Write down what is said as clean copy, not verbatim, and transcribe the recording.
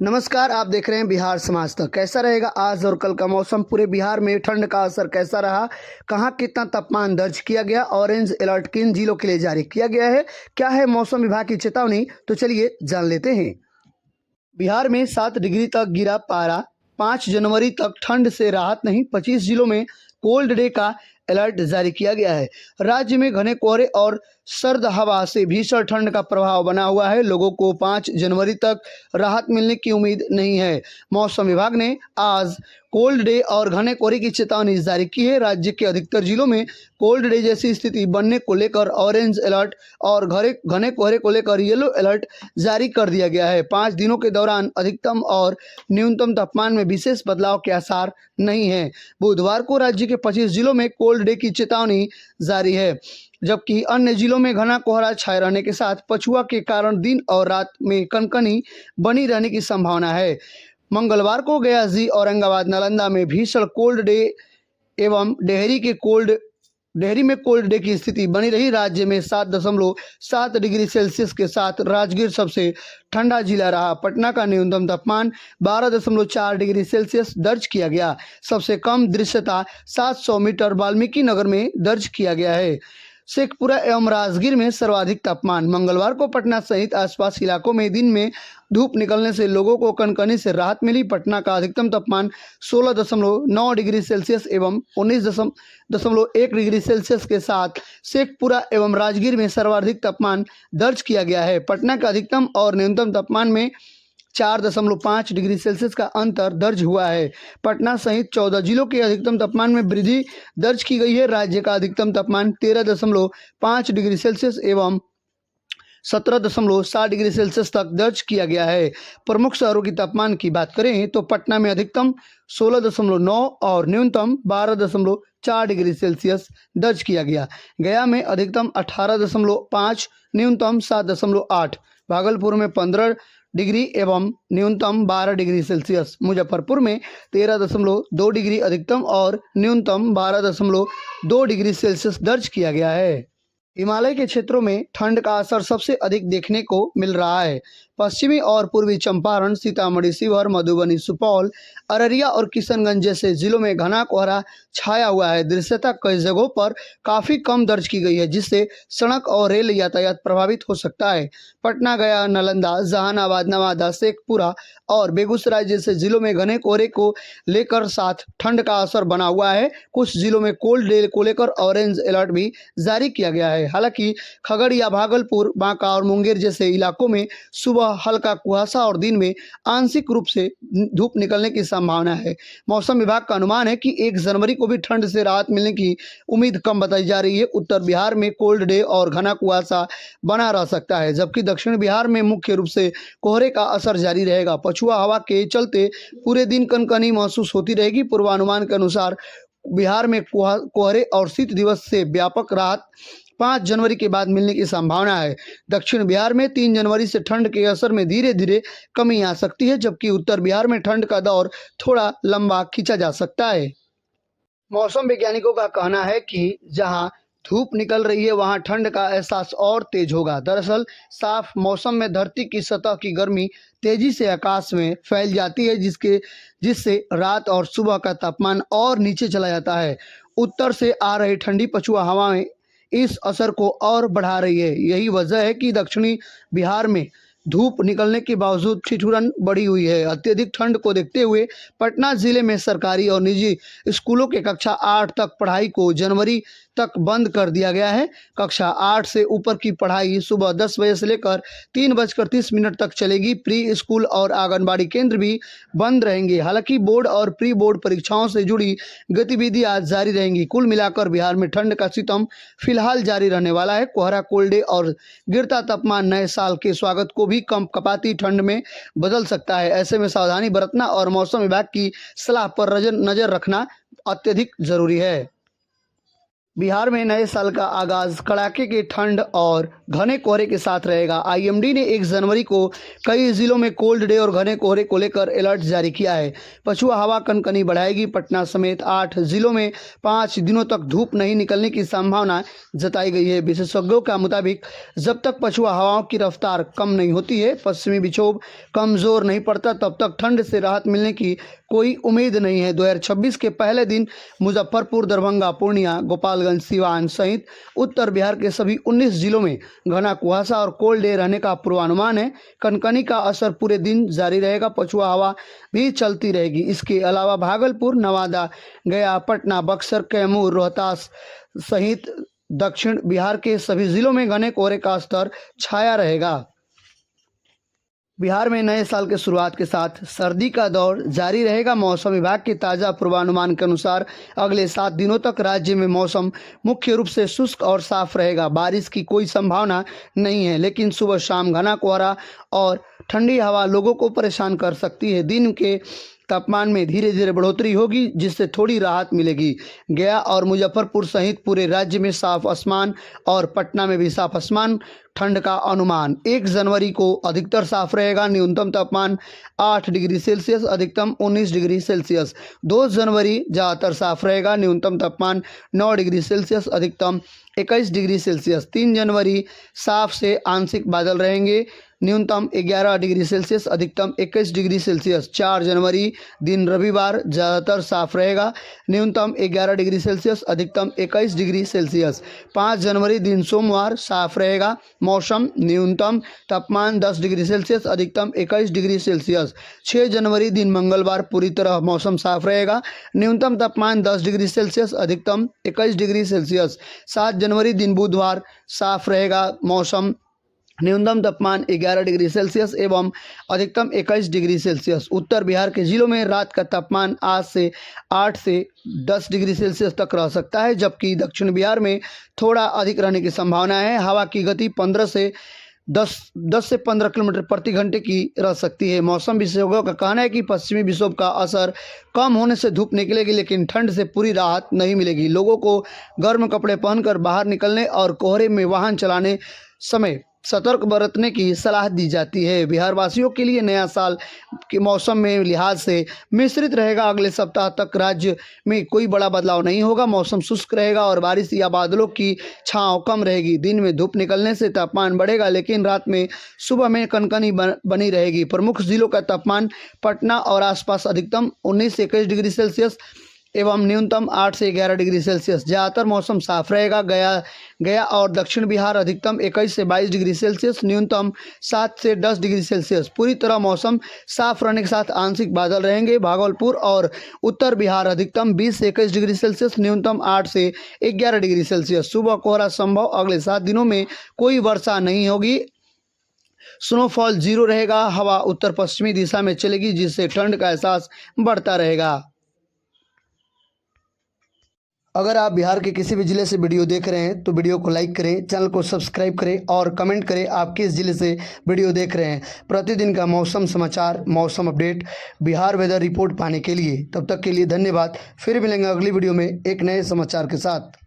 नमस्कार, आप देख रहे हैं बिहार समाज तक। कैसा रहेगा आज और कल का मौसम, पूरे बिहार में ठंड का असर कैसा रहा, कहां कितना तापमान दर्ज किया गया, ऑरेंज अलर्ट किन जिलों के लिए जारी किया गया है, क्या है मौसम विभाग की चेतावनी, तो चलिए जान लेते हैं। बिहार में 7 डिग्री तक गिरा पारा। 5 जनवरी तक ठंड से राहत नहीं, 25 जिलों में कोल्ड डे का अलर्ट जारी किया गया है। राज्य में घने कोहरे और सर्द हवा से भीषण ठंड का प्रभाव बना हुआ है। लोगों को 5 जनवरी तक राहत मिलने की उम्मीद नहीं है। मौसम विभाग ने आज कोल्ड डे और घने कोहरे की चेतावनी जारी की है। राज्य के अधिकतर जिलों में कोल्ड डे जैसी स्थिति बनने को लेकर ऑरेंज अलर्ट और घने कोहरे को लेकर येलो अलर्ट जारी कर दिया गया है। 5 दिनों के दौरान अधिकतम और न्यूनतम तापमान में विशेष बदलाव के आसार नहीं है। बुधवार को राज्य के 25 जिलों में कोल्ड डे की चेतावनी जारी है, जबकि अन्य जिलों में घना कोहरा छाए रहने के साथ पछुआ के कारण दिन और रात में कनकनी बनी रहने की संभावना है। मंगलवार को गया जी, औरंगाबाद, नालंदा में भीषण कोल्ड डे एवं डेहरी में कोल्ड डे की स्थिति बनी रही। राज्य में 7.7 डिग्री सेल्सियस के साथ राजगीर सबसे ठंडा जिला रहा। पटना का न्यूनतम तापमान 12.4 डिग्री सेल्सियस दर्ज किया गया। सबसे कम दृश्यता 700 मीटर वाल्मीकि नगर में दर्ज किया गया है। शेखपुरा एवं राजगीर में सर्वाधिक तापमान। मंगलवार को पटना सहित आसपास इलाकों में दिन में धूप निकलने से लोगों को कनकनी से राहत मिली। पटना का अधिकतम तापमान 16.9 डिग्री सेल्सियस एवं 19.1 डिग्री सेल्सियस के साथ शेखपुरा एवं राजगीर में सर्वाधिक तापमान दर्ज किया गया है। पटना का अधिकतम और न्यूनतम तापमान में 4.5 डिग्री सेल्सियस का अंतर दर्ज हुआ है। पटना सहित 14 जिलों के अधिकतम तापमान में वृद्धि दर्ज की गई है। राज्य का अधिकतम तापमान 13.5 डिग्री सेल्सियस एवं 17.7 डिग्री सेल्सियस तक दर्ज किया गया है। प्रमुख शहरों की तापमान की बात करें तो पटना में अधिकतम 16.9 और न्यूनतम 12.4 डिग्री सेल्सियस दर्ज किया गया। गया में अधिकतम 18.5, न्यूनतम 7.8, भागलपुर में 15 डिग्री एवं न्यूनतम 12 डिग्री सेल्सियस, मुजफ्फरपुर में 13.2 डिग्री अधिकतम और न्यूनतम 12.2 डिग्री सेल्सियस दर्ज किया गया है। हिमालय के क्षेत्रों में ठंड का असर सबसे अधिक देखने को मिल रहा है। पश्चिमी और पूर्वी चंपारण, सीतामढ़ी, शिवहर, मधुबनी, सुपौल, अररिया और किशनगंज जैसे जिलों में घना कोहरा छाया हुआ है। दृश्यता कई जगहों पर काफ़ी कम दर्ज की गई है, जिससे सड़क और रेल यातायात प्रभावित हो सकता है। पटना, गया, नालंदा, जहानाबाद, नवादा, शेखपुरा और बेगूसराय जैसे जिलों में घने कोहरे को लेकर साथ ठंड का असर बना हुआ है। कुछ जिलों में कोल्ड डे को लेकर ऑरेंज अलर्ट भी जारी किया गया है। हालांकि खगड़िया, भागलपुर, बांका और मुंगेर जैसे इलाकों में सुबह हल्का कुहासा और दिन में आंशिक रूप से धूप निकलने की संभावना है। मौसम विभाग का अनुमान है कि 1 जनवरी को भी ठंड से राहत मिलने की उम्मीद कम बताई जा रही है। उत्तर बिहार में कोल्ड डे और घना कुहासा बना रह सकता है, जबकि दक्षिण बिहार में मुख्य रूप से कोहरे का असर जारी रहेगा। पछुआ हवा के चलते पूरे दिन कनकनी महसूस होती रहेगी। पूर्वानुमान के अनुसार बिहार में कोहरे और शीत दिवस से व्यापक राहत 5 जनवरी के बाद मिलने की संभावना है। दक्षिण बिहार में 3 जनवरी से ठंड के असर में धीरे धीरे कमी आ सकती है, जबकि उत्तर बिहार में ठंड का दौर थोड़ा लंबा खींचा जा सकता है। मौसम वैज्ञानिकों का कहना है कि जहां धूप निकल रही है वहां ठंड का एहसास और तेज होगा। दरअसल साफ मौसम में धरती की सतह की गर्मी तेजी से आकाश में फैल जाती है, जिससे रात और सुबह का तापमान और नीचे चला जाता है। उत्तर से आ रही ठंडी पछुआ हवाएं इस असर को और बढ़ा रही है। यही वजह है कि दक्षिणी बिहार में धूप निकलने के बावजूद ठिठुरन बढ़ी हुई है। अत्यधिक ठंड को देखते हुए पटना जिले में सरकारी और निजी स्कूलों के कक्षा 8 तक पढ़ाई को जनवरी तक बंद कर दिया गया है। कक्षा 8 से ऊपर की पढ़ाई सुबह 10 बजे से लेकर 3:30 तक चलेगी। प्री स्कूल और आंगनबाड़ी केंद्र भी बंद रहेंगे। हालांकि बोर्ड और प्री बोर्ड परीक्षाओं से जुड़ी गतिविधियां जारी रहेंगी। कुल मिलाकर बिहार में ठंड का सितम फिलहाल जारी रहने वाला है। कोहरा, कोल्ड डे और गिरता तापमान नए साल के स्वागत को भी कम कपाती ठंड में बदल सकता है। ऐसे में सावधानी बरतना और मौसम विभाग की सलाह पर नजर रखना अत्यधिक जरूरी है। बिहार में नए साल का आगाज कड़ाके की ठंड और घने कोहरे के साथ रहेगा। आईएमडी ने 1 जनवरी को कई जिलों में कोल्ड डे और घने कोहरे को लेकर अलर्ट जारी किया है। पछुआ हवा कनकनी बढ़ाएगी। पटना समेत 8 जिलों में 5 दिनों तक धूप नहीं निकलने की संभावना जताई गई है। विशेषज्ञों का मुताबिक जब तक पछुआ हवाओं की रफ्तार कम नहीं होती है, पश्चिमी विक्षोभ कमजोर नहीं पड़ता, तब तक ठंड से राहत मिलने की कोई उम्मीद नहीं है। 2026 के पहले दिन मुजफ्फरपुर, दरभंगा, पूर्णिया, गोपालगंज, सिवान सहित उत्तर बिहार के सभी 19 जिलों में घना कुहासा और कोल्ड डे रहने का पूर्वानुमान है। कनकनी का असर पूरे दिन जारी रहेगा। पछुआ हवा भी चलती रहेगी। इसके अलावा भागलपुर, नवादा, गया, पटना, बक्सर, कैमूर, रोहतास सहित दक्षिण बिहार के सभी जिलों में घने कोहरे का स्तर छाया रहेगा। बिहार में नए साल के शुरुआत के साथ सर्दी का दौर जारी रहेगा। मौसम विभाग के ताज़ा पूर्वानुमान के अनुसार अगले 7 दिनों तक राज्य में मौसम मुख्य रूप से शुष्क और साफ रहेगा। बारिश की कोई संभावना नहीं है, लेकिन सुबह शाम घना कोहरा और ठंडी हवा लोगों को परेशान कर सकती है। दिन के तापमान में धीरे धीरे बढ़ोतरी होगी, जिससे थोड़ी राहत मिलेगी। गया और मुजफ्फरपुर सहित पूरे राज्य में साफ आसमान और पटना में भी साफ आसमान। ठंड का अनुमान 1 जनवरी को अधिकतर साफ रहेगा। न्यूनतम तापमान 8 डिग्री सेल्सियस, अधिकतम 19 डिग्री सेल्सियस। 2 जनवरी ज़्यादातर साफ रहेगा। न्यूनतम तापमान 9 डिग्री सेल्सियस, अधिकतम 21 डिग्री सेल्सियस। 3 जनवरी साफ से आंशिक बादल रहेंगे। न्यूनतम 11 डिग्री सेल्सियस, अधिकतम 21 डिग्री सेल्सियस। 4 जनवरी दिन रविवार ज़्यादातर साफ रहेगा। न्यूनतम 11 डिग्री सेल्सियस, अधिकतम 21 डिग्री सेल्सियस। 5 जनवरी दिन सोमवार साफ रहेगा। मौसम न्यूनतम तापमान 10 डिग्री सेल्सियस, अधिकतम 21 डिग्री सेल्सियस। 6 जनवरी दिन मंगलवार पूरी तरह मौसम साफ रहेगा। न्यूनतम तापमान 10 डिग्री सेल्सियस, अधिकतम 21 डिग्री सेल्सियस। 7 जनवरी दिन बुधवार साफ रहेगा। मौसम न्यूनतम तापमान 11 डिग्री सेल्सियस एवं अधिकतम 21 डिग्री सेल्सियस। उत्तर बिहार के जिलों में रात का तापमान आज से 8 से 10 डिग्री सेल्सियस तक रह सकता है, जबकि दक्षिण बिहार में थोड़ा अधिक रहने की संभावना है। हवा की गति 10 से 15 किलोमीटर प्रति घंटे की रह सकती है। मौसम विशेषज्ञों का कहना है कि पश्चिमी विक्षोभ का असर कम होने से धूप निकलेगी, लेकिन ठंड से पूरी राहत नहीं मिलेगी। लोगों को गर्म कपड़े पहनकर बाहर निकलने और कोहरे में वाहन चलाने समय सतर्क बरतने की सलाह दी जाती है। बिहार वासियों के लिए नया साल के मौसम में लिहाज से मिश्रित रहेगा। अगले सप्ताह तक राज्य में कोई बड़ा बदलाव नहीं होगा। मौसम शुष्क रहेगा और बारिश या बादलों की छांव कम रहेगी। दिन में धूप निकलने से तापमान बढ़ेगा, लेकिन रात में सुबह में कनकनी बनी रहेगी। प्रमुख जिलों का तापमान पटना और आसपास अधिकतम 19 से 21 डिग्री सेल्सियस एवं न्यूनतम 8 से 11 डिग्री सेल्सियस। ज़्यादातर मौसम साफ रहेगा। गया और दक्षिण बिहार अधिकतम 21 से 22 डिग्री सेल्सियस, न्यूनतम 7 से 10 डिग्री सेल्सियस। पूरी तरह मौसम साफ रहने के साथ आंशिक बादल रहेंगे। भागलपुर और उत्तर बिहार अधिकतम 20 से 21 डिग्री सेल्सियस, न्यूनतम 8 से 11 डिग्री सेल्सियस। सुबह कोहरा संभव। अगले 7 दिनों में कोई वर्षा नहीं होगी। स्नोफॉल 0 रहेगा। हवा उत्तर पश्चिमी दिशा में चलेगी, जिससे ठंड का एहसास बढ़ता रहेगा। अगर आप बिहार के किसी भी ज़िले से वीडियो देख रहे हैं तो वीडियो को लाइक करें, चैनल को सब्सक्राइब करें और कमेंट करें आप किस ज़िले से वीडियो देख रहे हैं। प्रतिदिन का मौसम समाचार, मौसम अपडेट, बिहार वेदर रिपोर्ट पाने के लिए तब तक के लिए धन्यवाद। फिर मिलेंगे अगली वीडियो में एक नए समाचार के साथ।